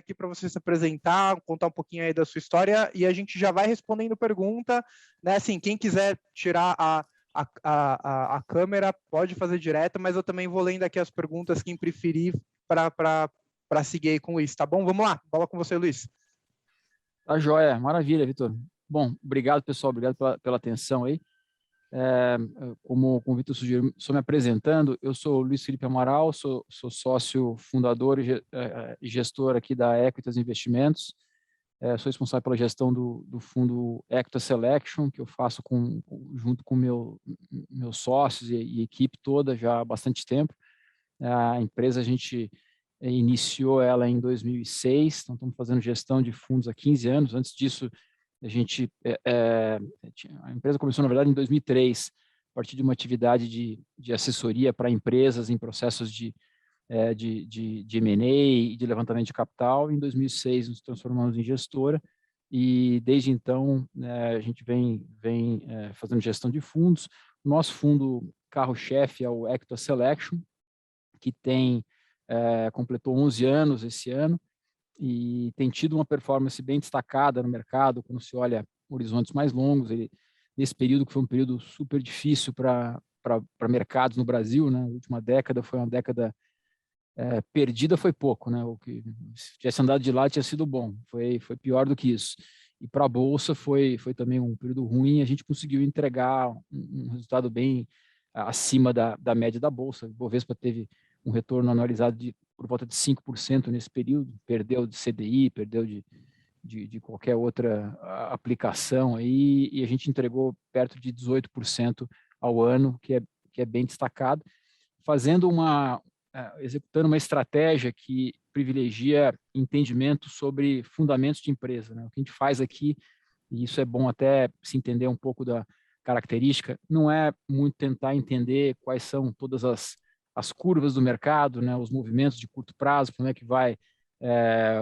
aqui para você se apresentar, contar um pouquinho aí da sua história, e a gente já vai respondendo pergunta, né? Assim, quem quiser tirar a câmera pode fazer direto, mas eu também vou lendo aqui as perguntas, quem preferir, para seguir aí com o Luiz, tá bom? Vamos lá, bola com você, Luiz. Tá joia, maravilha, Vitor. Bom, obrigado, pessoal, obrigado pela atenção aí. Como o Vitor sugeriu, só me apresentando, eu sou Luiz Felipe Amaral, sou sócio fundador e gestor aqui da Equitas Investimentos. Sou responsável pela gestão do fundo Equitas Selection, que eu faço junto com meus sócios e equipe toda já há bastante tempo. A empresa, a gente iniciou ela em 2006, então estamos fazendo gestão de fundos há 15 anos. Antes disso, a empresa começou, na verdade, em 2003, a partir de uma atividade de assessoria para empresas em processos de M&A e de levantamento de capital. Em 2006, nos transformamos em gestora e, desde então, a gente vem fazendo gestão de fundos. O nosso fundo carro-chefe é o Equitas Selection, que completou 11 anos esse ano e tem tido uma performance bem destacada no mercado, quando se olha horizontes mais longos. Nesse período, que foi um período super difícil para mercados no Brasil, né? A última década foi uma década perdida, foi pouco, né? O que, se tivesse andado de lá, tinha sido bom. Foi pior do que isso. E para a Bolsa foi também um período ruim. A gente conseguiu entregar um resultado bem acima da média da Bolsa. O Bovespa teve um retorno anualizado por volta de 5% nesse período, perdeu de CDI, perdeu de qualquer outra aplicação, aí, e a gente entregou perto de 18% ao ano, que é bem destacado, executando uma estratégia que privilegia entendimento sobre fundamentos de empresa, né? O que a gente faz aqui, e isso é bom até se entender um pouco da característica, não é muito tentar entender quais são todas as curvas do mercado, né, os movimentos de curto prazo, como é que vai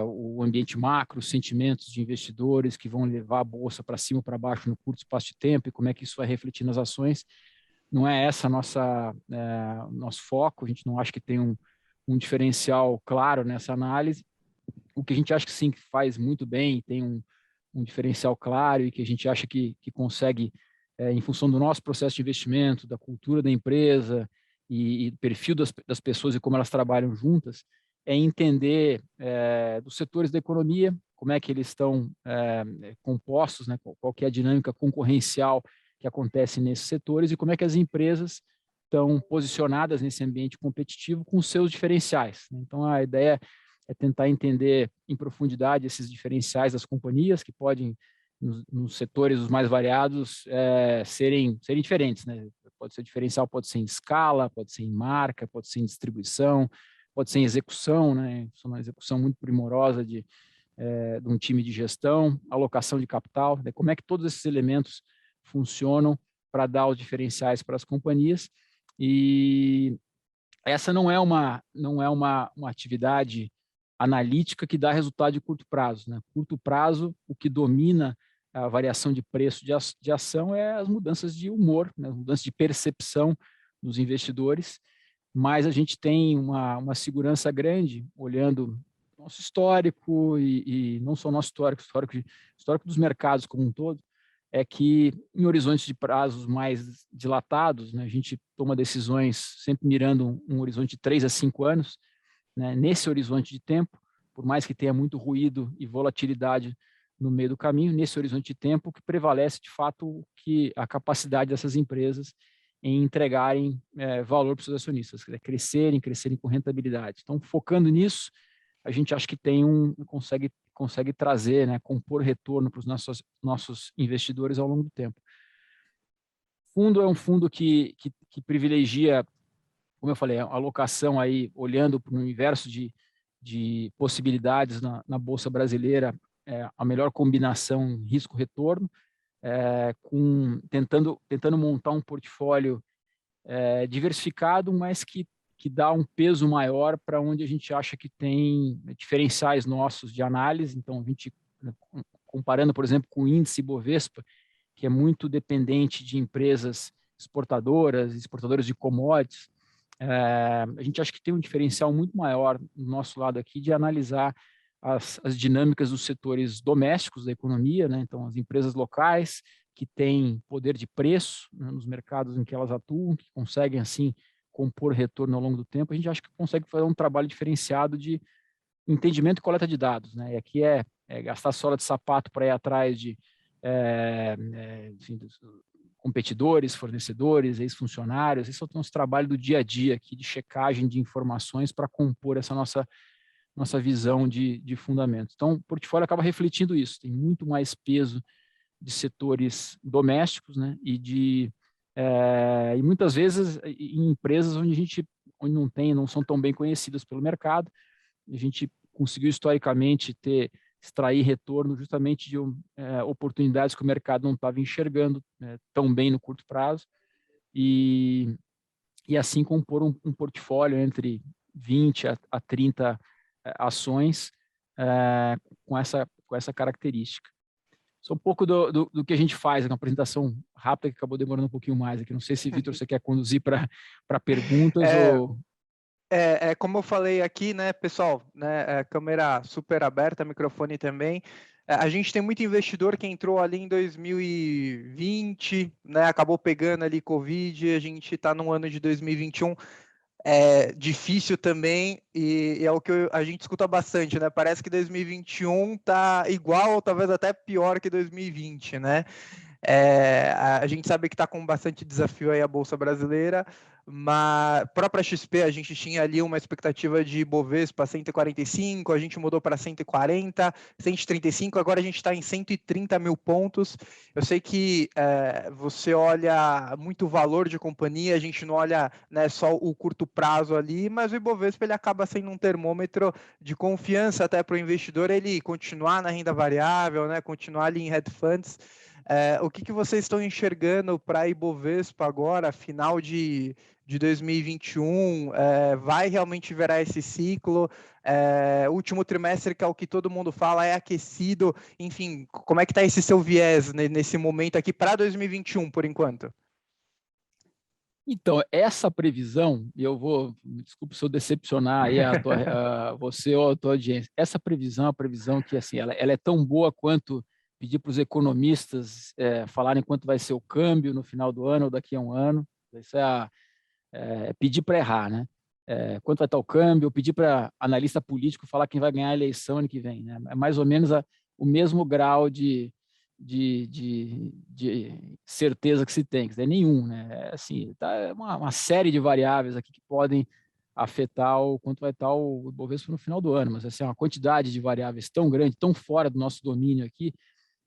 o ambiente macro, os sentimentos de investidores que vão levar a bolsa para cima ou para baixo no curto espaço de tempo e como é que isso vai refletir nas ações. Não é essa nosso foco, a gente não acha que tem um diferencial claro nessa análise. O que a gente acha que sim, que faz muito bem, tem um diferencial claro e que a gente acha que consegue, em função do nosso processo de investimento, da cultura da empresa e do perfil das pessoas e como elas trabalham juntas, é entender dos setores da economia, como é que eles estão compostos, né, qual que é a dinâmica concorrencial que acontece nesses setores e como é que as empresas estão posicionadas nesse ambiente competitivo com os seus diferenciais. Então, a ideia é tentar entender em profundidade esses diferenciais das companhias, que podem, nos setores os mais variados, serem diferentes, né? Pode ser diferencial, pode ser em escala, pode ser em marca, pode ser em distribuição, pode ser em execução, né? Isso é uma execução muito primorosa de um time de gestão, alocação de capital, né? Como é que todos esses elementos funcionam para dar os diferenciais para as companhias. E essa não é uma atividade analítica que dá resultado de curto prazo, né? Curto prazo, o que domina a variação de preço de ação é as mudanças de humor, né? As mudanças de percepção dos investidores, mas a gente tem uma segurança grande olhando nosso histórico e não só nosso histórico dos mercados como um todo, é que em horizontes de prazos mais dilatados, né, a gente toma decisões sempre mirando um horizonte de 3 a 5 anos, né, nesse horizonte de tempo, por mais que tenha muito ruído e volatilidade no meio do caminho, nesse horizonte de tempo que prevalece de fato a capacidade dessas empresas em entregarem valor para os seus acionistas, crescerem com rentabilidade. Então, focando nisso, a gente acha que consegue trazer, né, compor retorno para os nossos investidores ao longo do tempo. O fundo é um fundo que privilegia, como eu falei, a alocação aí, olhando para o universo de possibilidades na Bolsa Brasileira, a melhor combinação risco-retorno, tentando montar um portfólio diversificado, mas que dá um peso maior para onde a gente acha que tem diferenciais nossos de análise. Então, a gente, comparando, por exemplo, com o índice Bovespa, que é muito dependente de empresas exportadoras de commodities, a gente acha que tem um diferencial muito maior no nosso lado aqui de analisar as dinâmicas dos setores domésticos da economia, né? Então, as empresas locais que têm poder de preço, né, nos mercados em que elas atuam, que conseguem, assim, compor retorno ao longo do tempo, a gente acha que consegue fazer um trabalho diferenciado de entendimento e coleta de dados, né? E aqui é gastar sola de sapato para ir atrás de enfim, dos competidores, fornecedores, ex-funcionários. Esse é o nosso trabalho do dia a dia aqui, de checagem de informações para compor essa nossa visão de fundamentos. Então, o portfólio acaba refletindo isso, tem muito mais peso de setores domésticos, né? E muitas vezes em empresas onde não são tão bem conhecidas pelo mercado. A gente conseguiu historicamente extrair retorno justamente de oportunidades que o mercado não estava enxergando tão bem no curto prazo, e assim compor um portfólio entre 20 a 30 ações com essa característica. Isso é um pouco do que a gente faz, uma apresentação rápida que acabou demorando um pouquinho mais aqui. Não sei se, Vitor, você quer conduzir para perguntas ou... Como eu falei aqui, né, pessoal, né, câmera super aberta, microfone também. A gente tem muito investidor que entrou ali em 2020, né, acabou pegando ali Covid, a gente está no ano de 2021, difícil também, e é o que a gente escuta bastante, né, parece que 2021 tá igual, talvez até pior que 2020, né. A gente sabe que está com bastante desafio aí a Bolsa Brasileira, mas a própria XP, a gente tinha ali uma expectativa de Bovespa 145, a gente mudou para 140, 135, agora a gente está em 130 mil pontos. Eu sei que você olha muito o valor de companhia, a gente não olha, né, só o curto prazo ali, mas o Ibovespa ele acaba sendo um termômetro de confiança até para o investidor ele continuar na renda variável, né, continuar ali em hedge funds. O que vocês estão enxergando para a Ibovespa agora, final de 2021? Vai realmente virar esse ciclo? Último trimestre, que é o que todo mundo fala, é aquecido. Enfim, como é que está esse seu viés nesse momento aqui para 2021, por enquanto? Então, essa previsão, e desculpe se eu decepcionar aí você ou a tua audiência, essa previsão é a previsão que, assim, ela é tão boa quanto pedir para os economistas falarem quanto vai ser o câmbio no final do ano ou daqui a um ano. Isso pedir para errar, né? Quanto vai estar o câmbio, pedir para analista político falar quem vai ganhar a eleição ano que vem, né? É mais ou menos o mesmo grau de certeza que se tem, quer dizer, nenhum, né? Assim, tá uma série de variáveis aqui que podem afetar o quanto vai estar o Ibovespa no final do ano, mas assim, uma quantidade de variáveis tão grande, tão fora do nosso domínio aqui,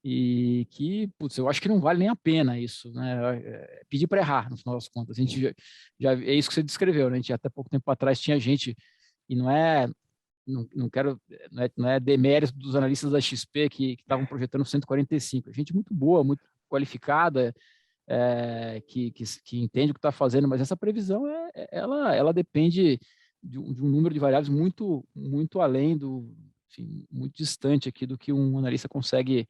e que, putz, eu acho que não vale nem a pena isso, né? Pedir para errar, no final das contas. A gente é isso que você descreveu, né? A gente até pouco tempo atrás tinha gente, e não é demérito dos analistas da XP que estavam projetando 145. Gente muito boa, muito qualificada, que entende o que está fazendo, mas essa previsão ela depende de um número de variáveis muito, muito além enfim, muito distante aqui do que um analista consegue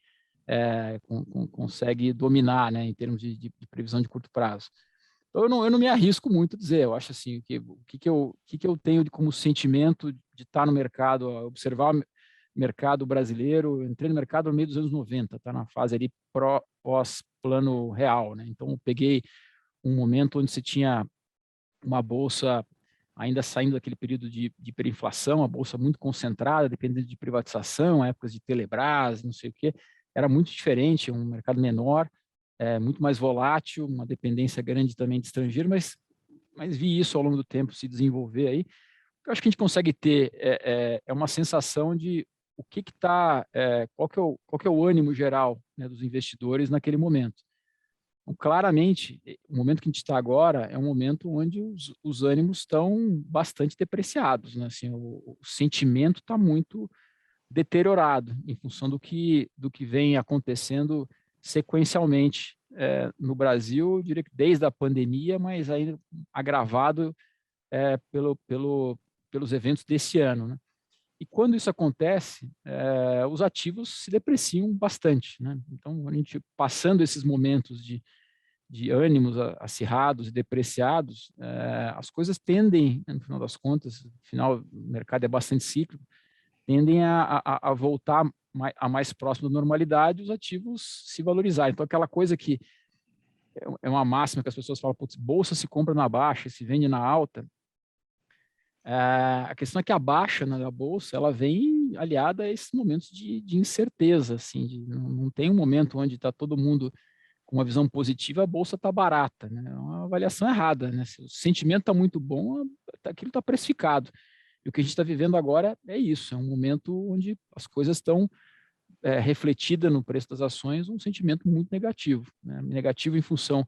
dominar, né, em termos de previsão de curto prazo. Então, eu não me arrisco muito a dizer. Eu acho assim, o que eu tenho como sentimento de estar no mercado, observar o mercado brasileiro. Eu entrei no mercado no meio dos anos 90, tá na fase ali pós-plano real, né? Então, eu peguei um momento onde você tinha uma bolsa ainda saindo daquele período de hiperinflação, a bolsa muito concentrada, dependendo de privatização, épocas de Telebrás, não sei o quê. Era muito diferente, um mercado menor, muito mais volátil, uma dependência grande também de estrangeiro, mas vi isso ao longo do tempo se desenvolver aí. O que eu acho que a gente consegue ter é uma sensação de o que está, qual que é o ânimo geral, né, dos investidores naquele momento. Então, claramente, o momento que a gente está agora é um momento onde os ânimos estão bastante depreciados, né? Assim, o sentimento está muito deteriorado em função do que vem acontecendo sequencialmente no Brasil, eu diria que desde a pandemia, mas ainda agravado pelos eventos desse ano, né? E quando isso acontece, os ativos se depreciam bastante, né? Então, a gente passando esses momentos de ânimos acirrados e depreciados, as coisas tendem, no final das contas, no final o mercado é bastante cíclico, tendem a voltar a mais próximo da normalidade, os ativos se valorizarem. Então, aquela coisa que é uma máxima que as pessoas falam, putz, bolsa se compra na baixa, se vende na alta. A questão é que a baixa, né, da bolsa, ela vem aliada a esses momentos de incerteza, assim, não tem um momento onde está todo mundo com uma visão positiva, a bolsa está barata, né? É uma avaliação errada, né? Se o sentimento está muito bom, aquilo está precificado. E o que a gente está vivendo agora é isso, é um momento onde as coisas estão refletidas no preço das ações, um sentimento muito negativo, né? Negativo em função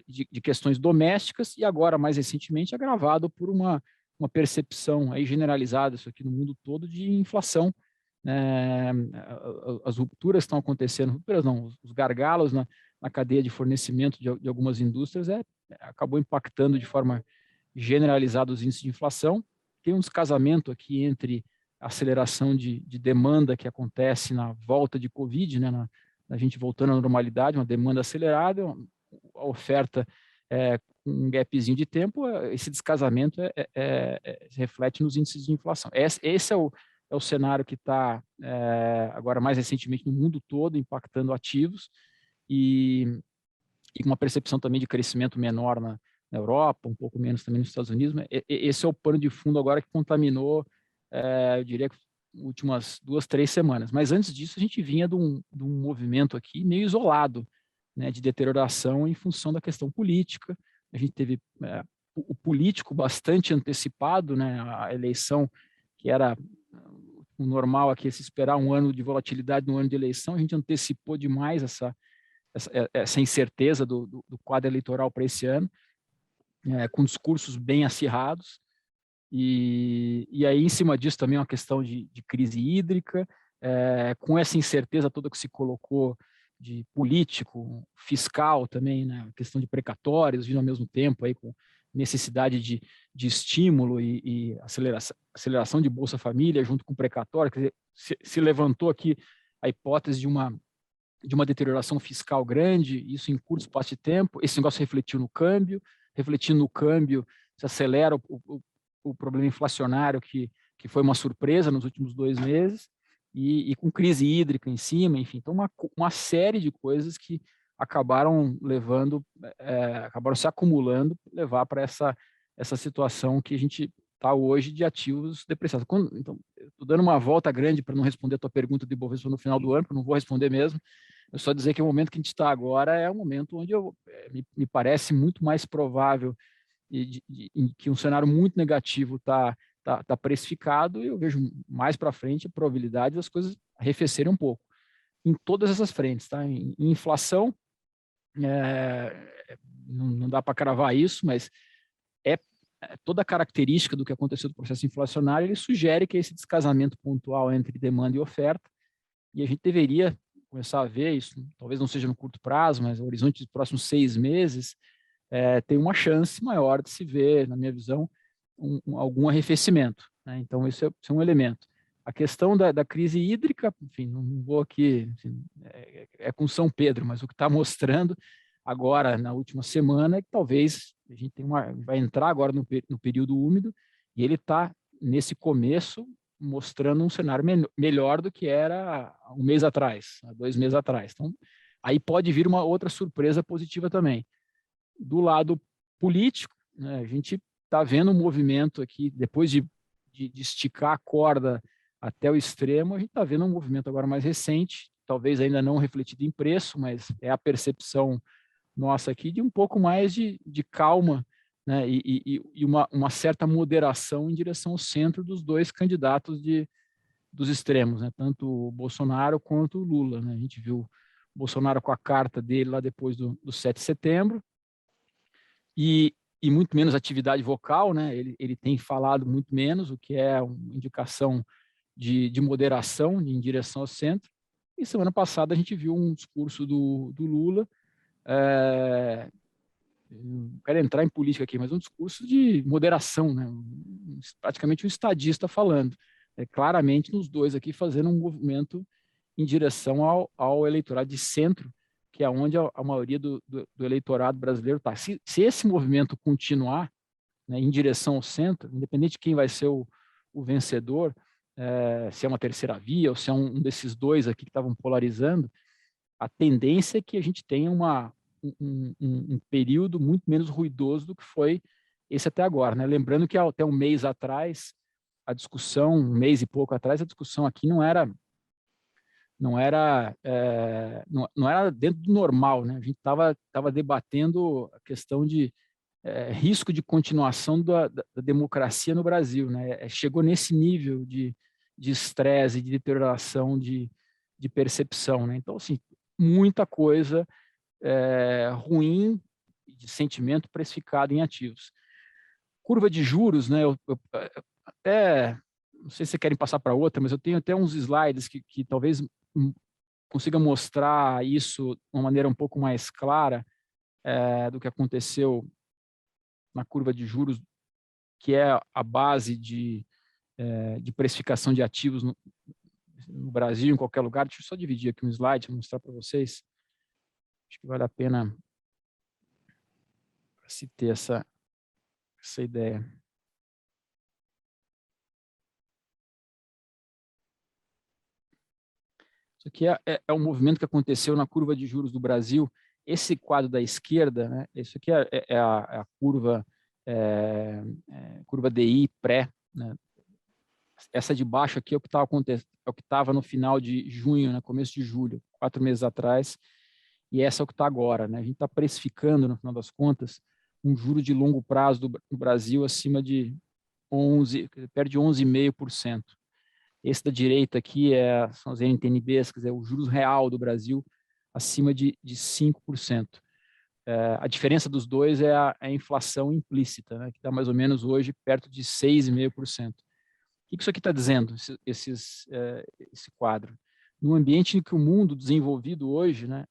de questões domésticas e agora, mais recentemente, agravado por uma percepção aí generalizada, isso aqui no mundo todo, de inflação. As rupturas estão acontecendo, rupturas não, os gargalos na cadeia de fornecimento de algumas indústrias acabou impactando de forma generalizada os índices de inflação. Tem um descasamento aqui entre a aceleração de demanda que acontece na volta de Covid, né, a gente voltando à normalidade, uma demanda acelerada, a oferta com um gapzinho de tempo, esse descasamento reflete nos índices de inflação. Esse é o cenário que está agora mais recentemente no mundo todo, impactando ativos e com uma percepção também de crescimento menor na Europa, um pouco menos também nos Estados Unidos. Esse é o pano de fundo agora que contaminou, eu diria que últimas 2, 3 semanas. Mas antes disso, a gente vinha de um movimento aqui meio isolado, né, de deterioração em função da questão política. A gente teve o político bastante antecipado, né, a eleição, que era o normal aqui, se esperar um ano de volatilidade no ano de eleição, a gente antecipou demais essa incerteza do quadro eleitoral para esse ano, com discursos bem acirrados. E aí, em cima disso, também uma questão de crise hídrica, com essa incerteza toda que se colocou de político, fiscal também, né, questão de precatórios, vindo ao mesmo tempo aí com necessidade de estímulo e aceleração de Bolsa Família junto com precatório. Quer dizer, se levantou aqui a hipótese de uma deterioração fiscal grande, isso em curto espaço de tempo. Esse negócio refletiu no câmbio, refletindo no câmbio, se acelera o problema inflacionário que foi uma surpresa nos últimos 2 meses, e com crise hídrica em cima, enfim. Então, uma série de coisas que acabaram acabaram se acumulando, levar para essa situação que a gente está hoje de ativos depreciados. Então, estou dando uma volta grande para não responder a tua pergunta de Ibovespa no final do ano, porque eu não vou responder mesmo. Eu só dizer que o momento que a gente está agora é um momento onde me parece muito mais provável que um cenário muito negativo está precificado, e eu vejo mais para frente a probabilidade das coisas arrefecerem um pouco em todas essas frentes, tá? Em inflação, não dá para cravar isso, mas toda a característica do que aconteceu do processo inflacionário, ele sugere que esse descasamento pontual entre demanda e oferta, e a gente deveria começar a ver isso, talvez não seja no curto prazo, mas no horizonte dos próximos 6 meses, tem uma chance maior de se ver, na minha visão, algum arrefecimento, né? Então, isso é um elemento. A questão da crise hídrica, enfim, não vou aqui, assim, com São Pedro, mas o que está mostrando agora, na última semana, é que talvez a gente vai entrar agora no período úmido, e ele está, nesse começo, mostrando um cenário melhor do que era há 1 mês atrás, há 2 meses atrás. Então, aí pode vir uma outra surpresa positiva também. Do lado político, né, a gente está vendo um movimento aqui, depois de esticar a corda até o extremo, a gente está vendo um movimento agora mais recente, talvez ainda não refletido em preço, mas é a percepção nossa aqui de um pouco mais de calma, né, e uma certa moderação em direção ao centro dos 2 candidatos dos extremos, né, tanto o Bolsonaro quanto o Lula, né. A gente viu o Bolsonaro com a carta dele lá depois do 7 de setembro, e muito menos atividade vocal, né? Ele tem falado muito menos, o que é uma indicação de moderação em direção ao centro. E semana passada a gente viu um discurso do Lula, não quero entrar em política aqui, mas um discurso de moderação, né? Praticamente um estadista falando. Claramente nos 2 aqui fazendo um movimento em direção ao eleitorado de centro, que é onde a maioria do eleitorado brasileiro está. Se esse movimento continuar, né, em direção ao centro, independente de quem vai ser o vencedor, se é uma terceira via ou se é um desses dois aqui que estavam polarizando, a tendência é que a gente tenha um período muito menos ruidoso do que foi esse até agora, né? Lembrando que até um mês atrás, a discussão, um mês e pouco atrás, a discussão aqui não era dentro do normal, né? A gente tava debatendo a questão de risco de continuação da democracia no Brasil, né? Chegou nesse nível de estresse, de deterioração de percepção, né? Então, assim, muita coisa ruim de sentimento precificado em ativos. Curva de juros, né? Eu até não sei se vocês querem passar para outra, mas eu tenho até uns slides que talvez consiga mostrar isso de uma maneira um pouco mais clara do que aconteceu na curva de juros, que é a base de precificação de ativos no Brasil, em qualquer lugar. Deixa eu só dividir aqui um slide para mostrar para vocês. Acho que vale a pena se ter essa ideia. Isso aqui é um movimento que aconteceu na curva de juros do Brasil. Esse quadro da esquerda, né, isso aqui é a curva, curva DI pré, né? Essa de baixo aqui é o que estava acontecendo, é o que estava no final de junho, no começo de julho, 4 meses atrás, e essa é o que está agora, né? A gente está precificando, no final das contas, um juro de longo prazo do Brasil acima de 11, perto de 11,5%. Esse da direita aqui são as NTNBs, quer dizer, o juros real do Brasil acima de 5%. A diferença dos dois é a inflação implícita, né, que está mais ou menos hoje perto de 6,5%. O que isso aqui está dizendo, esse quadro? No ambiente em que o mundo desenvolvido hoje, né,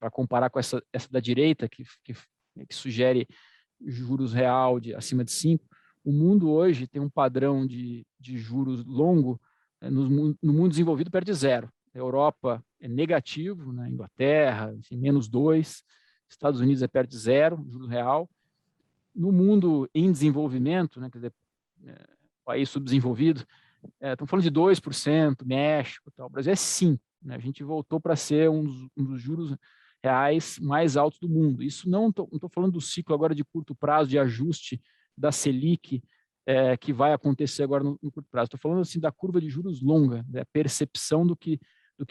para comparar com essa da direita, que sugere juros real acima de 5%, o mundo hoje tem um padrão de juros longo no mundo desenvolvido perto de zero. A Europa é negativo, né? Inglaterra, enfim, -2%, Estados Unidos é perto de zero, juros real. No mundo em desenvolvimento, né, quer dizer, país subdesenvolvido, estamos falando de 2%, México, tal. O Brasil é 5%. Né? A gente voltou para ser um dos juros reais mais altos do mundo. Isso não estou falando do ciclo agora de curto prazo, de ajuste da Selic, que vai acontecer agora no curto prazo. Estou falando assim da curva de juros longa, da percepção do que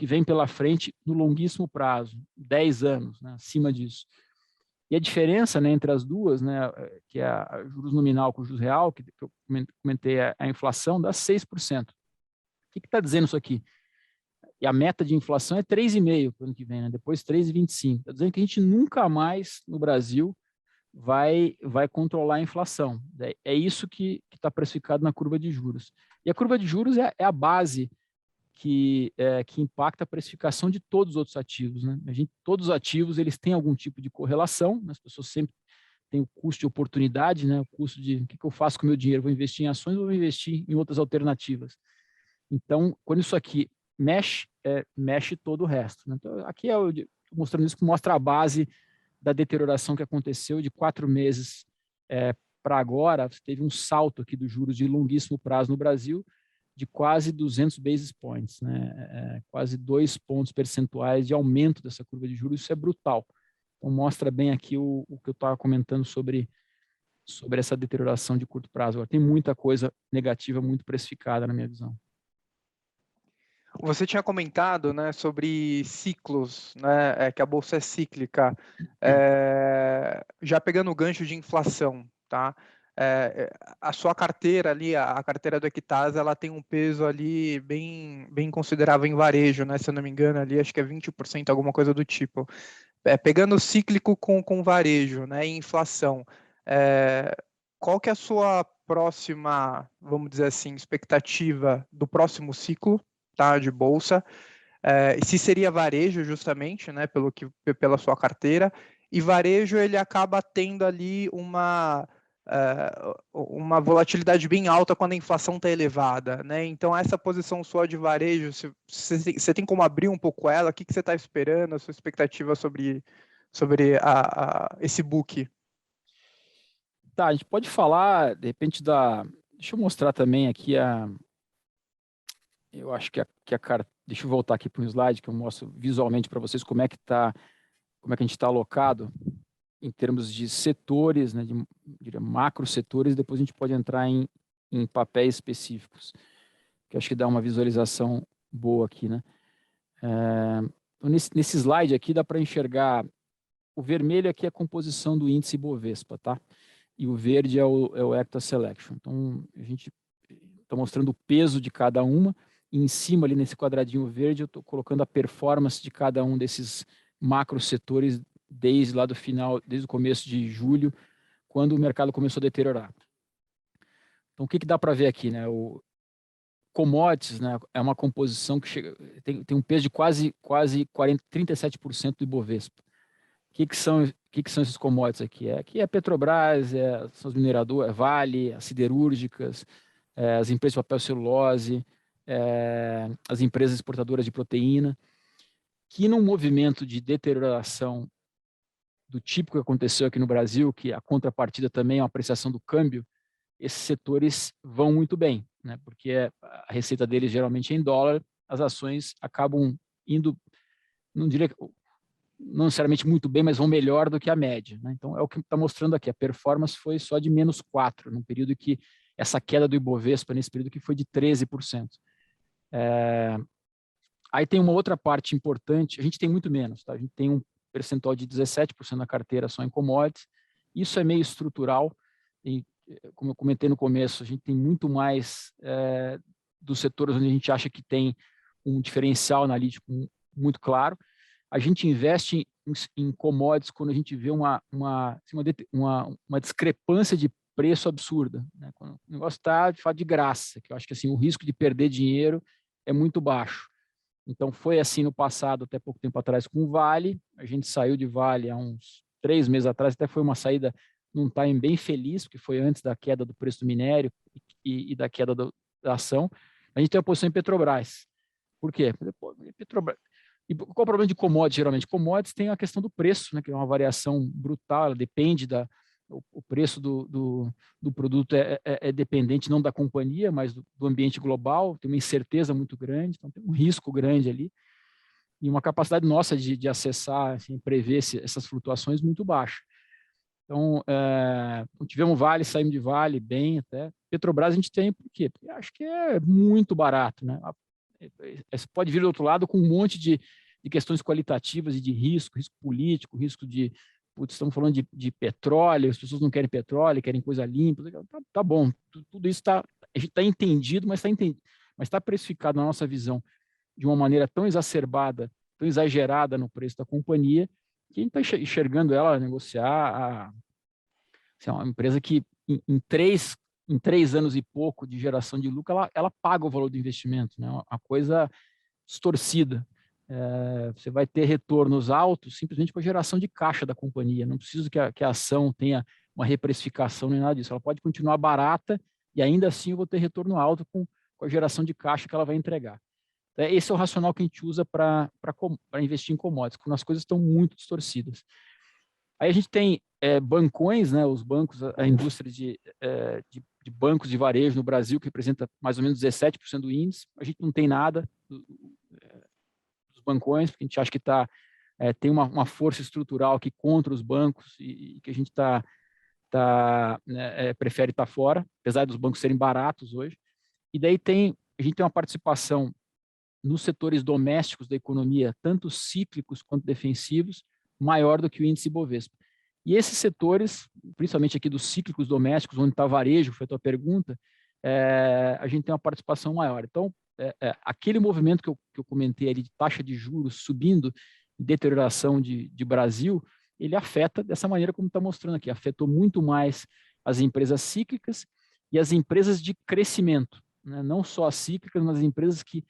vem pela frente no longuíssimo prazo, 10 anos, né, acima disso. E a diferença, né, entre as duas, né, que é a juros nominal com juros real, que eu comentei, a inflação, dá 6%. O que está dizendo isso aqui? E a meta de inflação é 3,5% para o ano que vem, né? Depois 3,25%. Está dizendo que a gente nunca mais, no Brasil, vai controlar a inflação. É isso que está precificado na curva de juros. E a curva de juros é a base que impacta a precificação de todos os outros ativos. Né? Todos os ativos eles têm algum tipo de correlação, né? As pessoas sempre têm o custo de oportunidade, né? O custo de o que eu faço com o meu dinheiro, vou investir em ações ou vou investir em outras alternativas. Então, quando isso aqui mexe todo o resto. Né? Então, aqui mostrando isso que mostra a base da deterioração que aconteceu de 4 meses para agora. Teve um salto aqui dos juros de longuíssimo prazo no Brasil de quase 200 basis points, né? Quase 2 pontos percentuais de aumento dessa curva de juros. Isso é brutal. Então, mostra bem aqui o que eu estava comentando sobre essa deterioração de curto prazo. Agora, tem muita coisa negativa, muito precificada, na minha visão. Você tinha comentado, né, sobre ciclos, né, que a bolsa é cíclica. Já pegando o gancho de inflação, tá? A sua carteira ali, a carteira do Equitasa, ela tem um peso ali bem considerável em varejo, né? Se eu não me engano, ali acho que é 20%, alguma coisa do tipo. Pegando o cíclico com varejo, né, e inflação, qual que é a sua próxima, vamos dizer assim, expectativa do próximo ciclo, tá, de bolsa? Se seria varejo justamente, né, pela sua carteira, e varejo ele acaba tendo ali uma volatilidade bem alta quando a inflação está elevada, né? Então essa posição sua de varejo, você tem como abrir um pouco ela? O que você está esperando? A sua expectativa sobre esse book? Tá, a gente pode falar, de repente, deixa eu mostrar também aqui Eu acho que deixa eu voltar aqui para um slide que eu mostro visualmente para vocês como é que a gente está alocado em termos de setores, né, diria, macro setores, e depois a gente pode entrar em papéis específicos, que acho que dá uma visualização boa aqui, né? Então nesse slide aqui dá para enxergar o vermelho aqui é a composição do índice Bovespa, tá? E o verde é o Hector Selection. Então a gente está mostrando o peso de cada uma, e em cima ali nesse quadradinho verde eu estou colocando a performance de cada um desses macro setores desde lá do final, desde o começo de julho, quando o mercado começou a deteriorar. Então, o que dá para ver aqui, né? O commodities, né, é uma composição que tem um peso de quase 37% do Ibovespa. O que são esses commodities aqui? Aqui é Petrobras, são os mineradores, Vale, as siderúrgicas, as empresas de papel celulose, as empresas exportadoras de proteína, que num movimento de deterioração do tipo que aconteceu aqui no Brasil, que a contrapartida também é uma apreciação do câmbio, esses setores vão muito bem, né? Porque a receita deles geralmente é em dólar, as ações acabam indo, não diria não necessariamente muito bem, mas vão melhor do que a média, né? Então é o que está mostrando aqui, a performance foi só de -4, num período que essa queda do Ibovespa, nesse período que foi de 13%. Aí tem uma outra parte importante, a gente tem muito menos, tá? A gente tem um percentual de 17% na carteira só em commodities, isso é meio estrutural, e como eu comentei no começo, a gente tem muito mais dos setores onde a gente acha que tem um diferencial analítico muito claro. A gente investe em commodities quando a gente vê uma discrepância de preço absurda, né? Quando o negócio está de fato de graça, que eu acho que assim, o risco de perder dinheiro é muito baixo. Então, foi assim no passado, até pouco tempo atrás, com o Vale. A gente saiu de Vale há uns 3 meses atrás, até foi uma saída num time bem feliz, porque foi antes da queda do preço do minério e da queda da ação. A gente tem a posição em Petrobras. Por quê? Petrobras. E qual é o problema de commodities, geralmente? Commodities tem a questão do preço, né, que é uma variação brutal, ela depende o preço do produto é dependente não da companhia, mas do ambiente global, tem uma incerteza muito grande, então tem um risco grande ali, e uma capacidade nossa de acessar, assim, prever essas flutuações muito baixa. Então, tivemos Vale, saímos de Vale bem até. Petrobras a gente tem, por quê? Porque acho que é muito barato, né? Você pode vir do outro lado com um monte de questões qualitativas e de risco político, risco de estamos falando de petróleo, as pessoas não querem petróleo, querem coisa limpa, tá bom, tudo isso a gente está entendido, mas está precificado na nossa visão de uma maneira tão exacerbada, tão exagerada no preço da companhia, que a gente está enxergando ela negociar assim, uma empresa que em 3 anos e pouco de geração de lucro, ela paga o valor do investimento, né? Uma coisa distorcida. Você vai ter retornos altos simplesmente com a geração de caixa da companhia. Não precisa que a ação tenha uma reprecificação nem nada disso. Ela pode continuar barata e ainda assim eu vou ter retorno alto com a geração de caixa que ela vai entregar. Esse é o racional que a gente usa para investir em commodities, quando as coisas estão muito distorcidas. Aí a gente tem bancões, né, os bancos, a indústria de bancos de varejo no Brasil, que representa mais ou menos 17% do índice. A gente não tem nada dos bancões, porque a gente acha que tem uma força estrutural aqui contra os bancos e que a gente prefere estar fora, apesar dos bancos serem baratos hoje. E daí a gente tem uma participação nos setores domésticos da economia, tanto cíclicos quanto defensivos, maior do que o índice Bovespa. E esses setores, principalmente aqui dos cíclicos domésticos, onde está varejo, foi a tua pergunta, a gente tem uma participação maior. Então, aquele movimento que eu comentei ali de taxa de juros subindo, deterioração de Brasil, ele afeta dessa maneira como está mostrando aqui, afetou muito mais as empresas cíclicas e as empresas de crescimento, né? Não só as cíclicas, mas as empresas que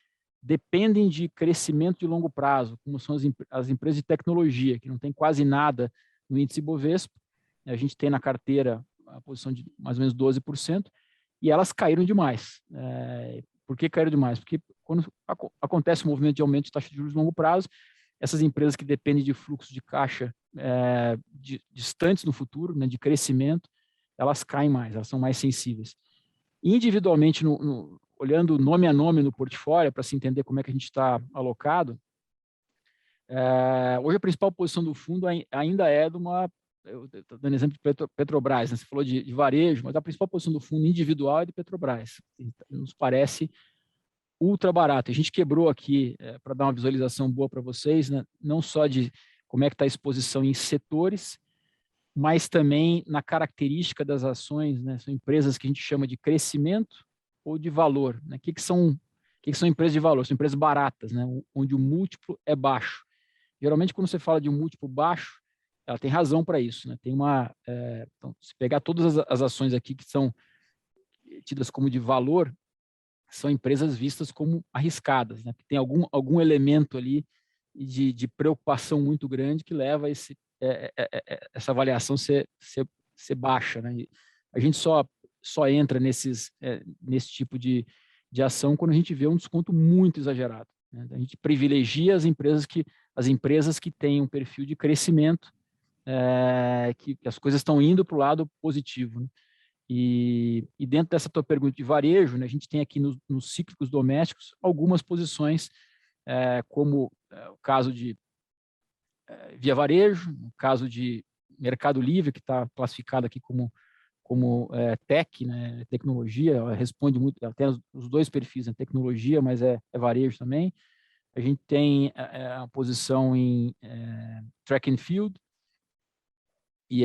dependem de crescimento de longo prazo, como são as empresas de tecnologia, que não tem quase nada no índice Bovespa. A gente tem na carteira a posição de mais ou menos 12%, e elas caíram demais. Por que caíram demais? Porque quando acontece um movimento de aumento de taxa de juros de longo prazo, essas empresas que dependem de fluxo de caixa distantes no futuro, né, de crescimento, elas caem mais, elas são mais sensíveis. Individualmente, olhando nome a nome no portfólio, para se entender como é que a gente está alocado, hoje a principal posição do fundo ainda é de uma, eu estou dando exemplo de Petrobras, né? Você falou de varejo, mas a principal posição do fundo individual é de Petrobras. Nos parece ultra barato. A gente quebrou aqui, para dar uma visualização boa para vocês, né? Não só de como é que está a exposição em setores, mas também na característica das ações, né? São empresas que a gente chama de crescimento ou de valor, né? O que são empresas de valor? São empresas baratas, né? Onde o múltiplo é baixo. Geralmente, quando você fala de um múltiplo baixo, ela tem razão para isso, né? Tem então, se pegar todas as ações aqui que são tidas como de valor, são empresas vistas como arriscadas, né? Que tem algum elemento ali de preocupação muito grande que leva essa avaliação ser baixa, né? E a gente só entra nesse tipo de ação quando a gente vê um desconto muito exagerado, né? A gente privilegia as empresas que têm um perfil de crescimento, que as coisas estão indo para o lado positivo, né? E dentro dessa tua pergunta de varejo, né, a gente tem aqui nos cíclicos domésticos algumas posições, como o caso de Via Varejo, o caso de Mercado Livre, que está classificado aqui como tech, né, tecnologia, ela responde muito, ela tem os dois perfis, né, tecnologia, mas é varejo também. A gente tem a posição em track and field, e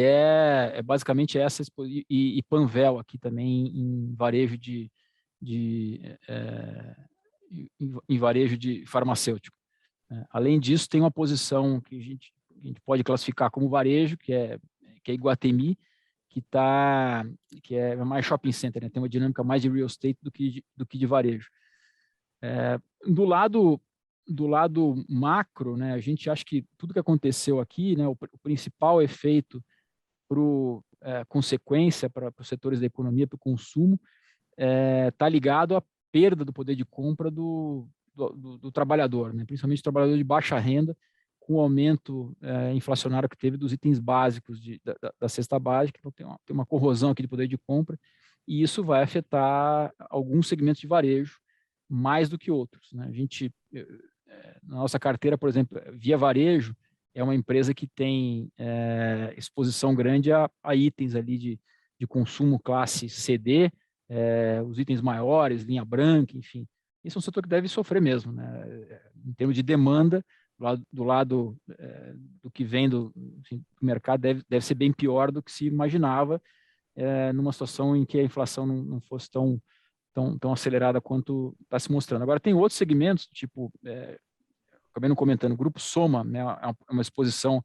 basicamente essa, e Panvel aqui também em varejo em varejo de farmacêutico. Além disso, tem uma posição que a gente pode classificar como varejo, que é Iguatemi, que é mais shopping center, né? Tem uma dinâmica mais de real estate do que de varejo. Do lado macro, né, a gente acha que tudo que aconteceu aqui, né, o principal efeito consequência para os setores da economia, para o consumo, está ligado à perda do poder de compra do trabalhador, né? Principalmente o trabalhador de baixa renda, com o aumento inflacionário que teve dos itens básicos da cesta básica. Então tem uma corrosão aqui de poder de compra, e isso vai afetar alguns segmentos de varejo mais do que outros, né? A gente, na nossa carteira, por exemplo, Via Varejo é uma empresa que tem exposição grande a itens ali de consumo classe CD, os itens maiores, linha branca, enfim. Isso é um setor que deve sofrer mesmo, né? Em termos de demanda, do lado do que vem do mercado, deve ser bem pior do que se imaginava, numa situação em que a inflação não fosse tão acelerada quanto está se mostrando. Agora, tem outros segmentos, tipo, acabei não comentando, o Grupo Soma, né, é uma exposição,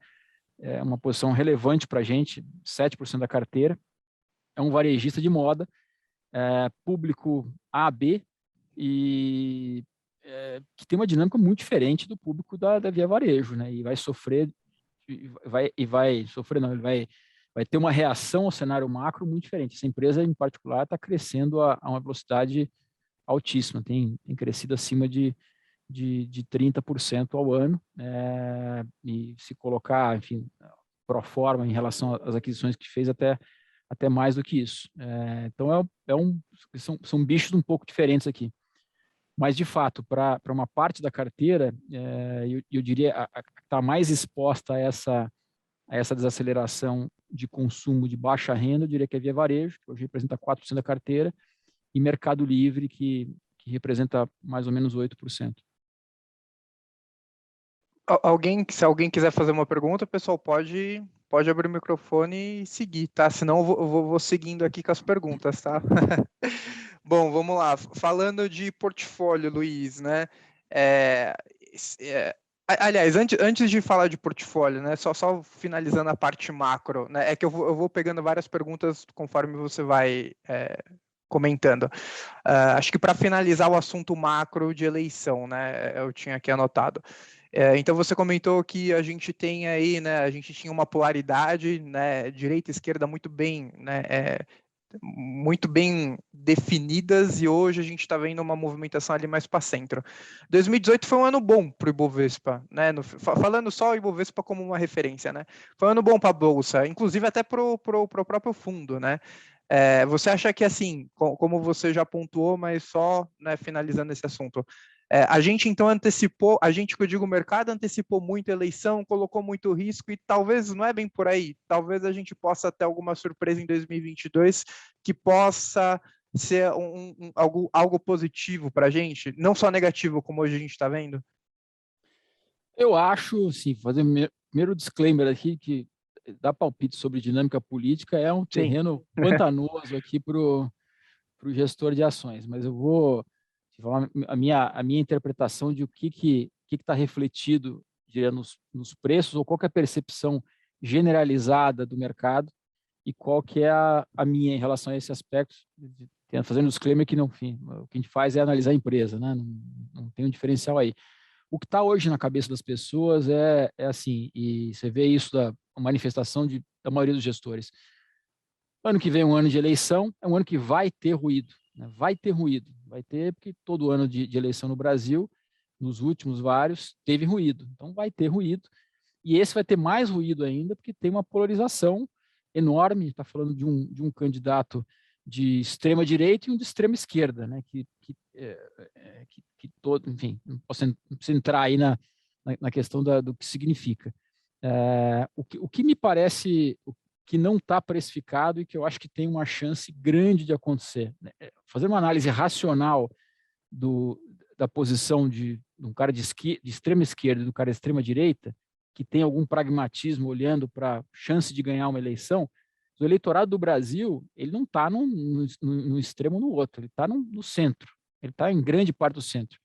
uma posição relevante para a gente, 7% da carteira, é um varejista de moda, público A, B, e que tem uma dinâmica muito diferente do público da Via Varejo, né? E vai sofrer, ele vai ter uma reação ao cenário macro muito diferente. Essa empresa, em particular, está crescendo a uma velocidade altíssima, tem crescido acima de 30% ao ano, e se colocar, enfim, pro forma em relação às aquisições que fez, até mais do que isso. Então, são bichos um pouco diferentes aqui. Mas, de fato, para uma parte da carteira, eu diria que está mais exposta a essa desaceleração de consumo de baixa renda, eu diria que é Via Varejo, que hoje representa 4% da carteira, e Mercado Livre, que representa mais ou menos 8%. Se alguém quiser fazer uma pergunta, pessoal, pode abrir o microfone e seguir, tá? Senão eu vou seguindo aqui com as perguntas, tá? Bom, vamos lá. Falando de portfólio, Luiz, né? Aliás, antes de falar de portfólio, né? Só finalizando a parte macro, né? É que eu vou pegando várias perguntas conforme você vai comentando. Acho que para finalizar o assunto macro de eleição, né? Eu tinha aqui anotado. Então você comentou que a gente tem aí, né? A gente tinha uma polaridade, né? Direita e esquerda muito bem, né? Muito bem definidas, e hoje a gente está vendo uma movimentação ali mais para centro. 2018 foi um ano bom para o Ibovespa, né? Falando só o Ibovespa como uma referência, né? Foi um ano bom para a Bolsa, inclusive até para o próprio fundo, né? Você acha que, assim, como você já pontuou, mas só, né, finalizando esse assunto, a gente então antecipou, que eu digo, o mercado antecipou muito a eleição, colocou muito risco e talvez não é bem por aí, talvez a gente possa ter alguma surpresa em 2022 que possa ser algo positivo para a gente, não só negativo como hoje a gente está vendo? Eu acho, sim, fazer primeiro disclaimer aqui, que dar palpite sobre dinâmica política é um Sim. terreno pantanoso aqui para o gestor de ações, mas eu vou te falar a minha interpretação de o que está refletido, diria, nos preços, ou qual que é a percepção generalizada do mercado e qual que é a minha em relação a esse aspecto, fazendo um disclaimer que, não, enfim, o que a gente faz é analisar a empresa, né? Não tem um diferencial aí. O que está hoje na cabeça das pessoas é assim, e você vê isso da manifestação da maioria dos gestores. Ano que vem é um ano de eleição, é um ano que vai ter ruído, né? Vai ter ruído, vai ter, porque todo ano de eleição no Brasil, nos últimos vários, teve ruído. Então vai ter ruído, e esse vai ter mais ruído ainda, porque tem uma polarização enorme, está falando de um candidato de extrema direita e um de extrema esquerda, né? Que todo, enfim, não preciso entrar aí na questão do que significa. O que me parece que não está precificado e que eu acho que tem uma chance grande de acontecer, né? Fazer uma análise racional da posição de um cara de extrema esquerda e do cara de extrema direita, que tem algum pragmatismo olhando para a chance de ganhar uma eleição, o eleitorado do Brasil, ele não está no extremo no outro, ele está no centro, ele está em grande parte do centro.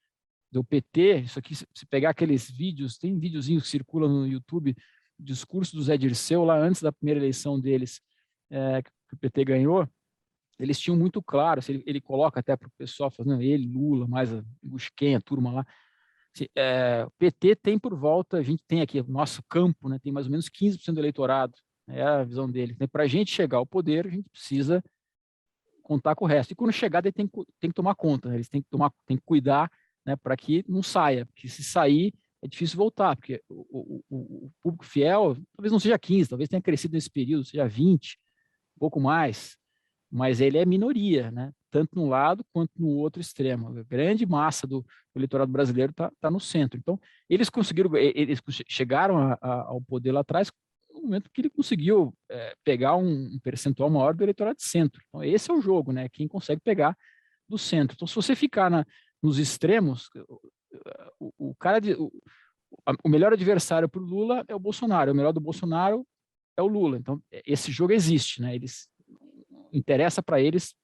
Do PT, isso aqui, se pegar aqueles vídeos, tem videozinhos que circulam no YouTube, discurso do Zé Dirceu, lá antes da primeira eleição deles, que o PT ganhou, eles tinham muito claro, ele coloca até para o pessoal, fazendo ele, Lula, mais a Busquem, a turma lá, o PT tem por volta, a gente tem aqui, o nosso campo, né, tem mais ou menos 15% do eleitorado, é a visão dele. Para a gente chegar ao poder, a gente precisa contar com o resto. E quando chegar, ele tem que tomar conta, né? Eles têm que cuidar, né, para que não saia, porque se sair, é difícil voltar, porque o público fiel talvez não seja 15, talvez tenha crescido nesse período, seja 20, um pouco mais, mas ele é minoria, né? Tanto num lado quanto no outro extremo. A grande massa do eleitorado brasileiro está no centro. Então, eles chegaram ao poder lá atrás no momento que ele conseguiu pegar um percentual maior do eleitorado de centro. Então, esse é o jogo, né? Quem consegue pegar do centro. Então, se você ficar nos extremos, o melhor adversário para o Lula é o Bolsonaro, o melhor do Bolsonaro é o Lula. Então, esse jogo existe, né? Interessa para eles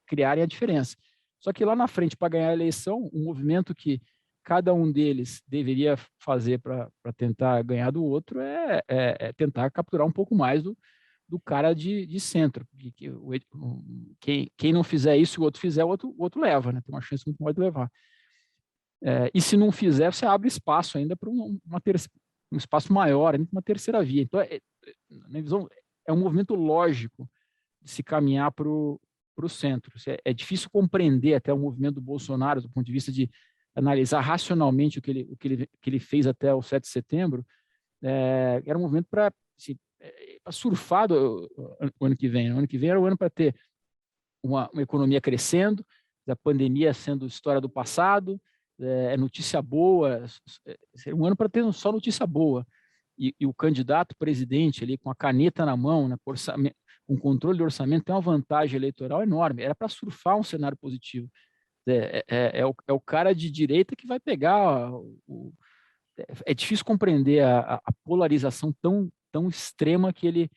criarem a diferença. Só que lá na frente, para ganhar a eleição, um movimento que cada um deles deveria fazer para tentar ganhar do outro é tentar capturar um pouco mais do cara de centro. Quem não fizer isso e o outro fizer, o outro leva, né? Tem uma chance muito maior de levar. E se não fizer, você abre espaço ainda para um espaço maior, uma terceira via. Então, na minha visão, é um movimento lógico de se caminhar para o centro. É difícil compreender até o movimento do Bolsonaro, do ponto de vista de analisar racionalmente o que ele fez até o 7 de setembro. Era um movimento para surfar o ano que vem. O ano que vem era o ano para ter uma economia crescendo, a pandemia sendo história do passado, notícia boa, seria um ano para ter só notícia boa. E o candidato presidente ali com a caneta na mão, né, com controle de orçamento, tem uma vantagem eleitoral enorme. Era para surfar um cenário positivo. É o cara de direita que vai pegar. É difícil compreender a polarização tão extrema que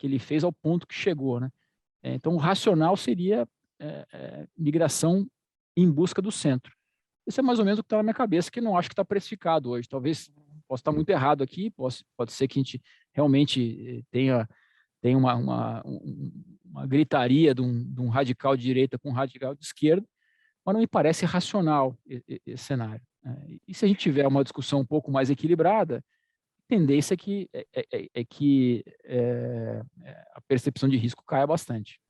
ele fez ao ponto que chegou, né? Então, o racional seria migração em busca do centro. Isso é mais ou menos o que está na minha cabeça, que não acho que está precificado hoje. Talvez possa estar muito errado aqui, pode ser que a gente realmente tenha uma gritaria de um radical de direita com um radical de esquerda, mas não me parece racional esse cenário. E se a gente tiver uma discussão um pouco mais equilibrada, a tendência é que a percepção de risco caia bastante.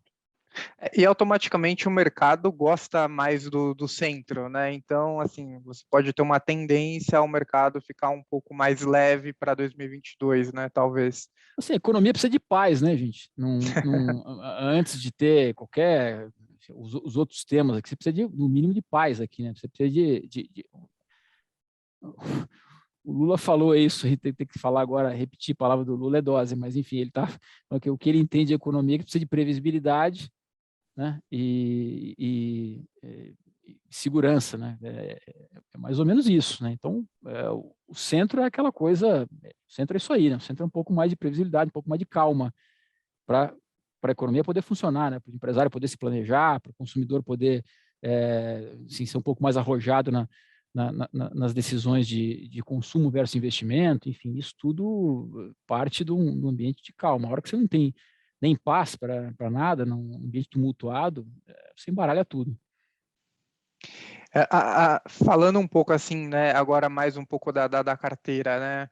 E automaticamente o mercado gosta mais do centro, né? Então, assim, você pode ter uma tendência ao mercado ficar um pouco mais leve para 2022, né? Talvez. Assim, a economia precisa de paz, né, gente? Antes de ter qualquer os outros temas aqui, você precisa de, no mínimo de paz aqui, né? Você precisa o Lula falou isso, a gente tem que falar agora, repetir a palavra do Lula é dose, mas enfim, ele tá o que ele entende de economia é que precisa de previsibilidade, né? E segurança, né? É mais ou menos isso, né? Então, o centro é aquela coisa, o centro é isso aí, né? O centro é um pouco mais de previsibilidade, um pouco mais de calma para a economia poder funcionar, né? Para o empresário poder se planejar, para o consumidor poder assim, ser um pouco mais arrojado nas decisões de consumo versus investimento, enfim, isso tudo parte de um ambiente de calma. A hora que você não tem nem paz para nada, num ambiente tumultuado, você embaralha tudo. Falando um pouco assim, né? Agora mais um pouco da carteira, né?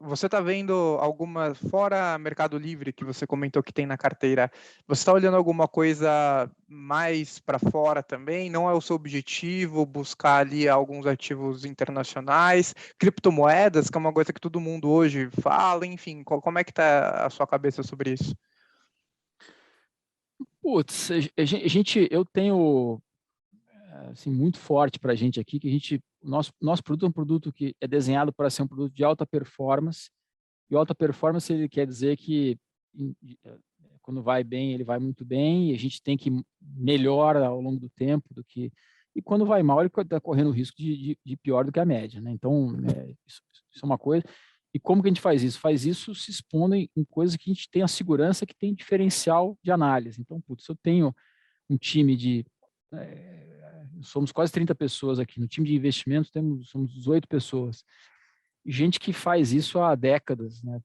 Você está vendo alguma, fora Mercado Livre que você comentou que tem na carteira, você está olhando alguma coisa mais para fora também? Não é o seu objetivo buscar ali alguns ativos internacionais, criptomoedas, que é uma coisa que todo mundo hoje fala, enfim, como é que está a sua cabeça sobre isso? Putz, eu tenho assim, muito forte para a gente aqui, que nosso produto é um produto que é desenhado para ser um produto de alta performance, e alta performance ele quer dizer que quando vai bem, ele vai muito bem, e a gente tem que melhor ao longo do tempo do que... E quando vai mal, ele está correndo o risco de pior do que a média, né? Então, isso é uma coisa. E como que a gente faz isso? Faz isso se expondo em coisas que a gente tem a segurança que tem diferencial de análise. Então, putz, eu tenho um time de... somos quase 30 pessoas aqui. No time de investimentos, somos 18 pessoas. Gente que faz isso há décadas, né?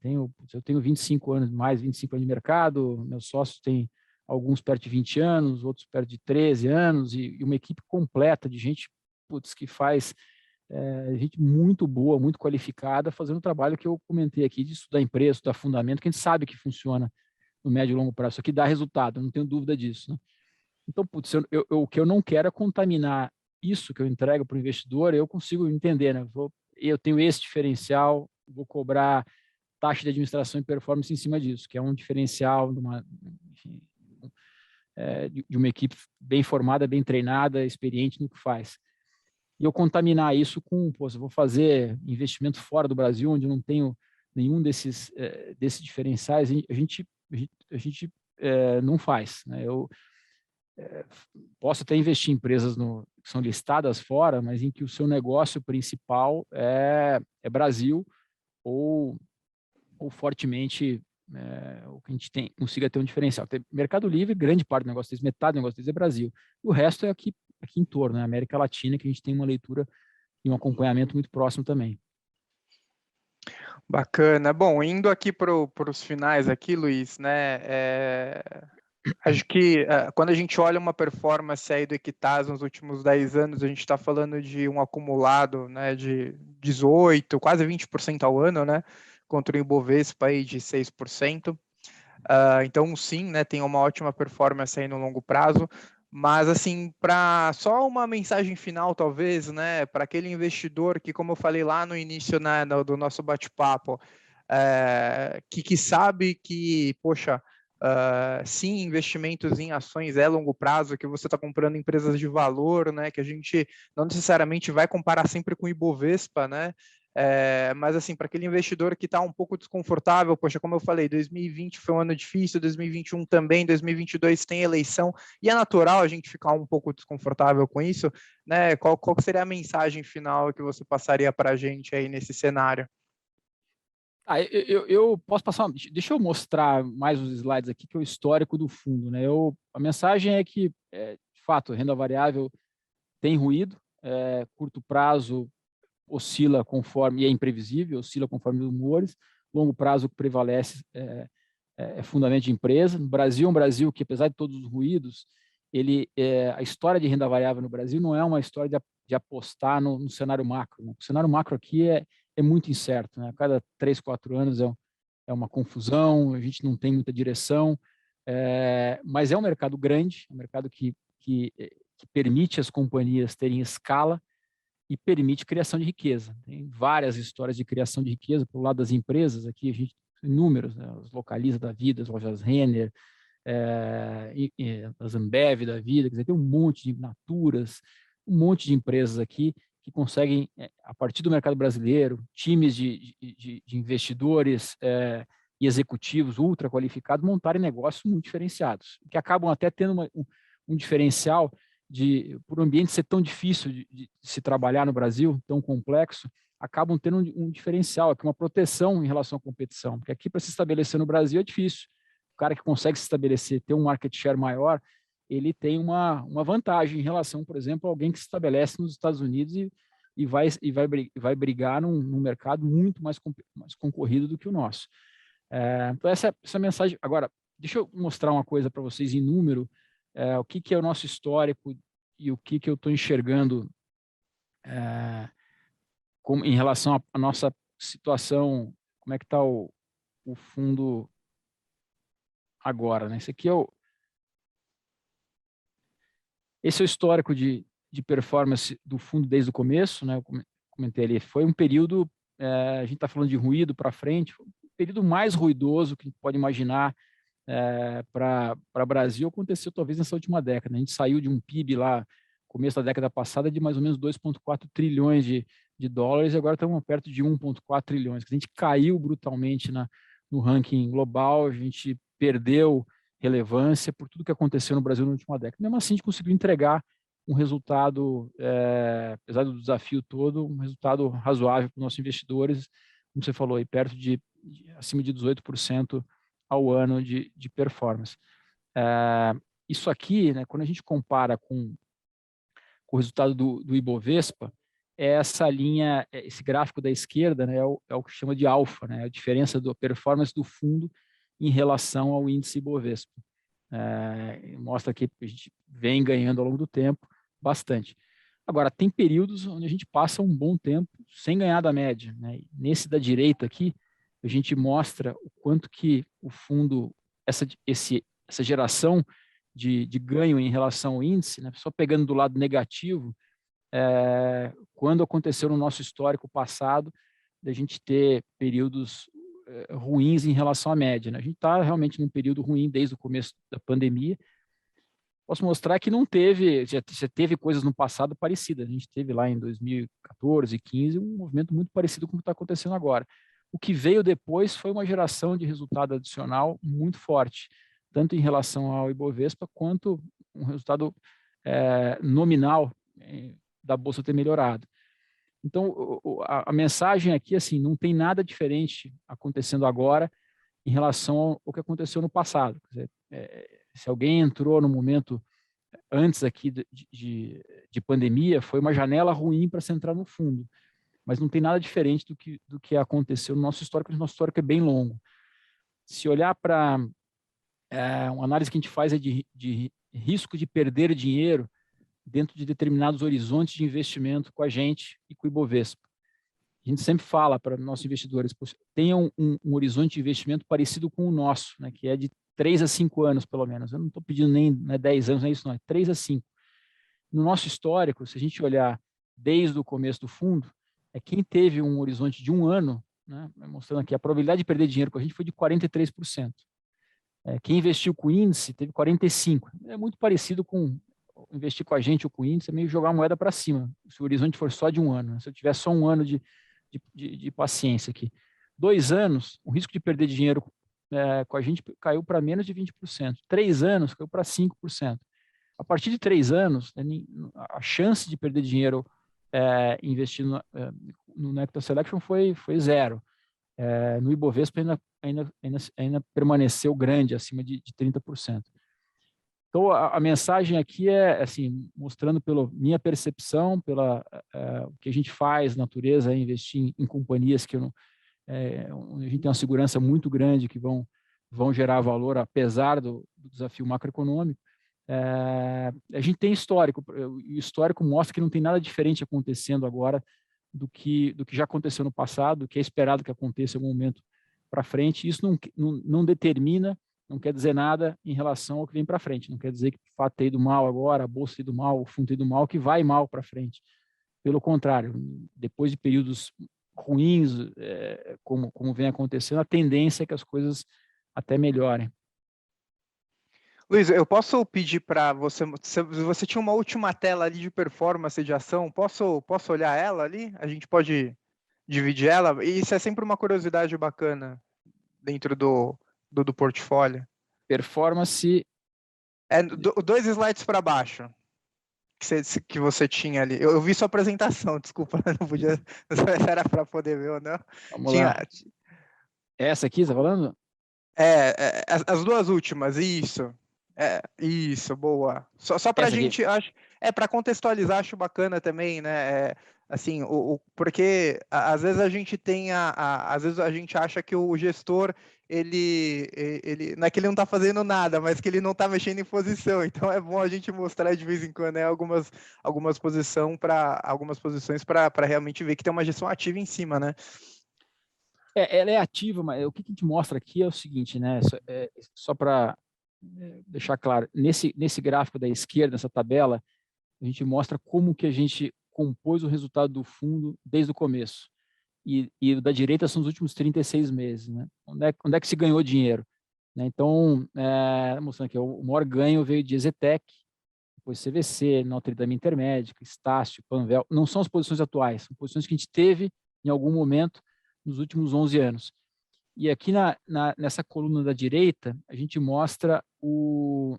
Eu tenho 25 anos, mais 25 anos de mercado, meus sócios têm alguns perto de 20 anos, outros perto de 13 anos, e uma equipe completa de gente, putz, que faz gente muito boa, muito qualificada, fazendo o trabalho que eu comentei aqui de estudar empresa, estudar fundamento, que a gente sabe que funciona no médio e longo prazo. Isso aqui dá resultado, não tenho dúvida disso, né? Então, putz, o que eu não quero é contaminar isso que eu entrego para o investidor, eu consigo entender, né? Eu tenho esse diferencial, vou cobrar taxa de administração e performance em cima disso, que é um diferencial enfim, de uma equipe bem formada, bem treinada, experiente no que faz. E eu contaminar isso com, pô, se eu vou fazer investimento fora do Brasil, onde eu não tenho nenhum desses diferenciais, a gente não faz, né? Eu posso até investir em empresas que são listadas fora, mas em que o seu negócio principal é Brasil ou fortemente o que a gente consiga ter um diferencial. Mercado Livre, grande parte do negócio deles, metade do negócio deles é Brasil. E o resto é aqui em torno, né? América Latina, que a gente tem uma leitura e um acompanhamento muito próximo também. Bacana. Bom, indo aqui para os finais aqui, Luiz, né? Acho que quando a gente olha uma performance aí do Equitás nos últimos 10 anos, a gente está falando de um acumulado, né, de 18, quase 20% ao ano, né? Contra o Ibovespa aí de 6%. Então, sim, né, tem uma ótima performance aí no longo prazo. Mas, assim, para só uma mensagem final, talvez, né, para aquele investidor que, como eu falei lá no início, né, do nosso bate-papo, que sabe que, poxa, sim, investimentos em ações é longo prazo, que você está comprando empresas de valor, né, que a gente não necessariamente vai comparar sempre com o Ibovespa, né, mas assim, para aquele investidor que está um pouco desconfortável, poxa, como eu falei, 2020 foi um ano difícil, 2021 também, 2022 tem eleição, e é natural a gente ficar um pouco desconfortável com isso, né? Qual seria a mensagem final que você passaria para a gente aí nesse cenário? Eu posso passar. Deixa eu mostrar mais os slides aqui, que é o histórico do fundo, né? A mensagem é que, de fato, a renda variável tem ruído, curto prazo oscila conforme, e é imprevisível, oscila conforme os humores, longo prazo o que prevalece é fundamento de empresa. No Brasil, é um Brasil que, apesar de todos os ruídos, a história de renda variável no Brasil não é uma história de apostar no cenário macro, né? O cenário macro aqui é muito incerto, né? A cada 3, 4 anos é uma confusão, a gente não tem muita direção. mas é um mercado grande, um mercado que permite as companhias terem escala e permite criação de riqueza. Tem várias histórias de criação de riqueza pelo lado das empresas. Aqui a gente tem números, né? As Localiza da vida, as lojas Renner, as Ambev da vida, quer dizer, tem um monte de Naturas, um monte de empresas aqui que conseguem, a partir do mercado brasileiro, times de investidores e executivos ultra qualificados montarem negócios muito diferenciados, que acabam até tendo um diferencial por um ambiente ser tão difícil de se trabalhar no Brasil, tão complexo, acabam tendo um diferencial, aqui uma proteção em relação à competição, porque aqui para se estabelecer no Brasil é difícil. O cara que consegue se estabelecer, ter um market share maior, ele tem uma vantagem em relação, por exemplo, a alguém que se estabelece nos Estados Unidos e vai brigar num mercado muito mais concorrido do que o nosso. Então, essa mensagem. Agora, deixa eu mostrar uma coisa para vocês em número, o que é o nosso histórico e o que eu estou enxergando em relação à nossa situação, como é que está o fundo agora, né? Esse é o histórico de performance do fundo desde o começo, né? Eu comentei ali, foi um período, a gente está falando de ruído para frente, foi um período mais ruidoso que a gente pode imaginar para o Brasil, aconteceu talvez nessa última década. A gente saiu de um PIB lá, começo da década passada, de mais ou menos 2,4 trilhões de dólares, e agora estamos perto de 1,4 trilhões. A gente caiu brutalmente no ranking global, a gente perdeu relevância por tudo que aconteceu no Brasil na última década. Mesmo assim, a gente conseguiu entregar um resultado, apesar do desafio todo, um resultado razoável para os nossos investidores, como você falou, aí, perto acima de 18% ao ano de performance. Isso aqui, né, quando a gente compara com o resultado do Ibovespa, essa linha, esse gráfico da esquerda, né, é o que chama de alfa, né, a diferença da performance do fundo em relação ao índice Ibovespa. Mostra que a gente vem ganhando ao longo do tempo bastante. Agora, tem períodos onde a gente passa um bom tempo sem ganhar da média, né? Nesse da direita aqui, a gente mostra o quanto que o fundo, essa geração de ganho em relação ao índice, né? Só pegando do lado negativo, quando aconteceu no nosso histórico passado, da gente ter períodos ruins em relação à média, né? A gente está realmente num período ruim desde o começo da pandemia. Posso mostrar que não teve, já teve coisas no passado parecidas. A gente teve lá em 2014, 2015, um movimento muito parecido com o que está acontecendo agora. O que veio depois foi uma geração de resultado adicional muito forte, tanto em relação ao Ibovespa, quanto um resultado nominal da Bolsa ter melhorado. Então, a mensagem aqui, assim, não tem nada diferente acontecendo agora em relação ao que aconteceu no passado. Quer dizer, se alguém entrou no momento antes aqui de pandemia, foi uma janela ruim para se entrar no fundo. Mas não tem nada diferente do que aconteceu no nosso histórico. O nosso histórico é bem longo. Se olhar para uma análise que a gente faz de risco de perder dinheiro dentro de determinados horizontes de investimento com a gente e com o Ibovespa. A gente sempre fala para nossos investidores, tenham um horizonte de investimento parecido com o nosso, né, que é de 3 a 5 anos, pelo menos. Eu não estou pedindo nem 10 anos, não é isso não, é 3 a 5. No nosso histórico, se a gente olhar desde o começo do fundo, quem teve um horizonte de 1 ano, né, mostrando aqui, a probabilidade de perder dinheiro com a gente foi de 43%. Quem investiu com o índice teve 45%. É muito parecido com investir com a gente ou com o índice, é meio jogar a moeda para cima, se o horizonte for só de 1 ano. Né? Se eu tiver só 1 ano de paciência aqui. 2 anos, o risco de perder dinheiro com a gente caiu para menos de 20%. 3 anos, caiu para 5%. A partir de 3 anos, a chance de perder dinheiro investindo no Nectar Selection foi zero. No Ibovespa ainda permaneceu grande, acima de 30%. Então, a mensagem aqui é, assim, mostrando pela minha percepção, o que a gente faz, natureza, é investir em companhias que onde a gente tem uma segurança muito grande que vão gerar valor, apesar do desafio macroeconômico. A gente tem histórico, e o histórico mostra que não tem nada diferente acontecendo agora do que já aconteceu no passado, do que é esperado que aconteça em algum momento para frente. Isso não determina não quer dizer nada em relação ao que vem para frente. Não quer dizer que o fato tem ido mal agora, a bolsa tem ido mal, o fundo tem ido mal, que vai mal para frente. Pelo contrário, depois de períodos ruins, como vem acontecendo, a tendência é que as coisas até melhorem. Luiz, eu posso pedir para você, se você tinha uma última tela ali de performance de ação, posso olhar ela ali? A gente pode dividir ela? E isso é sempre uma curiosidade bacana dentro do portfólio. Performance. Dois slides para baixo que você tinha ali. Eu vi sua apresentação, desculpa, não podia, não sei se era para poder ver ou não. Vamos lá. Essa aqui, você está falando? As duas últimas, isso. Isso, boa. Só para a gente, acho, para contextualizar, acho bacana também, né? Assim, porque às vezes a gente tem às vezes a gente acha que o gestor não é que ele não está fazendo nada, mas que ele não está mexendo em posição. Então é bom a gente mostrar de vez em quando, né, algumas posições para realmente ver que tem uma gestão ativa em cima, né? Ela é ativa, mas o que a gente mostra aqui é o seguinte, né? Só para deixar claro, nesse gráfico da esquerda, nessa tabela, a gente mostra como que a gente compôs o resultado do fundo desde o começo. E da direita são os últimos 36 meses, né? Onde é que se ganhou dinheiro? Né? Então, mostrando aqui, o maior ganho veio de Ezetec, depois CVC, Notre Dame Intermédica, Estácio, Panvel. Não são as posições atuais, são posições que a gente teve em algum momento nos últimos 11 anos. E aqui nessa coluna da direita, a gente mostra o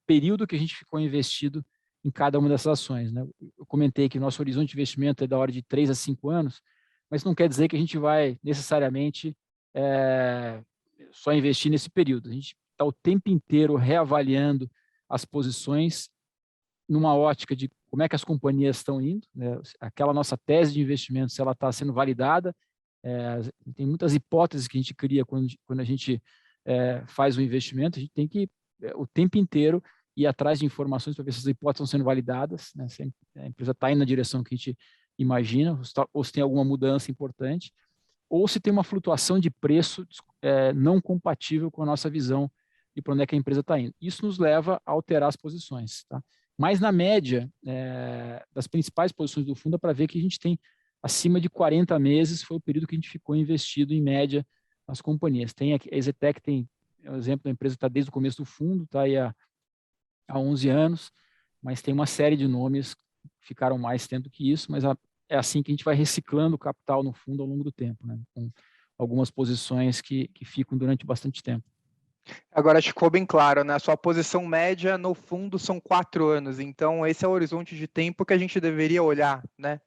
período que a gente ficou investido em cada uma dessas ações. Né? Eu comentei que o nosso horizonte de investimento é da hora de 3 a 5 anos, mas não quer dizer que a gente vai necessariamente só investir nesse período. A gente está o tempo inteiro reavaliando as posições numa ótica de como é que as companhias estão indo, né? Aquela nossa tese de investimento, se ela está sendo validada. Tem muitas hipóteses que a gente cria quando a gente faz o investimento. A gente tem que, o tempo inteiro, ir atrás de informações para ver se as hipóteses estão sendo validadas, né? Se a empresa está indo na direção que a gente imagina, ou se tem alguma mudança importante, ou se tem uma flutuação de preço não compatível com a nossa visão de para onde é que a empresa está indo. Isso nos leva a alterar as posições. Tá? Mas, na média, das principais posições do fundo, é para ver que a gente tem acima de 40 meses, foi o período que a gente ficou investido, em média, nas companhias. Tem a Ezetec, tem um exemplo da empresa que está desde o começo do fundo, está aí há 11 anos, mas tem uma série de nomes que ficaram mais tempo que isso, mas é assim que a gente vai reciclando o capital no fundo ao longo do tempo, né? Com algumas posições que ficam durante bastante tempo. Agora ficou bem claro, né? A sua posição média no fundo são 4 anos, então esse é o horizonte de tempo que a gente deveria olhar, né?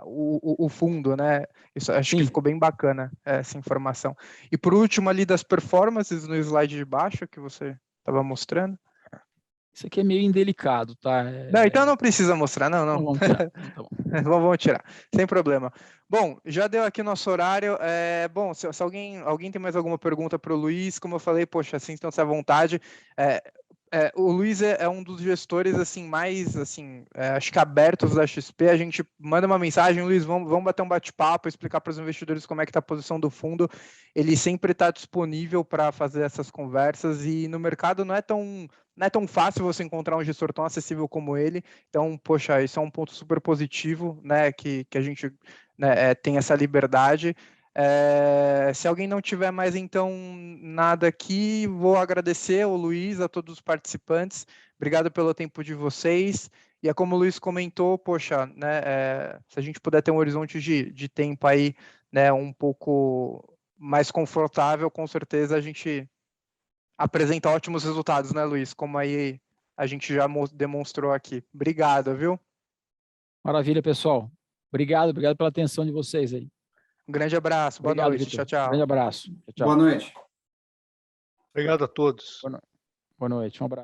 O fundo, né? Isso, acho Sim. que ficou bem bacana essa informação. E por último ali das performances no slide de baixo que você estava mostrando. Isso aqui é meio indelicado, tá? Não, então não precisa mostrar, não. Então vamos tirar. Então, tá bom. Vamos tirar, sem problema. Bom, já deu aqui nosso horário. Bom, se alguém tem mais alguma pergunta para o Luiz, como eu falei, poxa, assim, estão-se à vontade. O Luiz é um dos gestores assim mais assim, acho que abertos da XP. A gente manda uma mensagem, Luiz, vamos bater um bate-papo, explicar para os investidores como é que está a posição do fundo. Ele sempre está disponível para fazer essas conversas e no mercado não é tão fácil você encontrar um gestor tão acessível como ele. Então, poxa, isso é um ponto super positivo, né? Que a gente, né, tem essa liberdade. Se alguém não tiver mais, então, nada aqui, vou agradecer ao Luiz, a todos os participantes. Obrigado pelo tempo de vocês. E é como o Luiz comentou, poxa, né, se a gente puder ter um horizonte de tempo aí, né, um pouco mais confortável, com certeza a gente apresenta ótimos resultados, né, Luiz? Como aí a gente já demonstrou aqui. Obrigado, viu? Maravilha, pessoal. Obrigado pela atenção de vocês aí. Um grande abraço. Boa noite. Victor. Tchau, tchau. Grande abraço. Tchau. Boa noite. Obrigado a todos. Boa noite. Um abraço.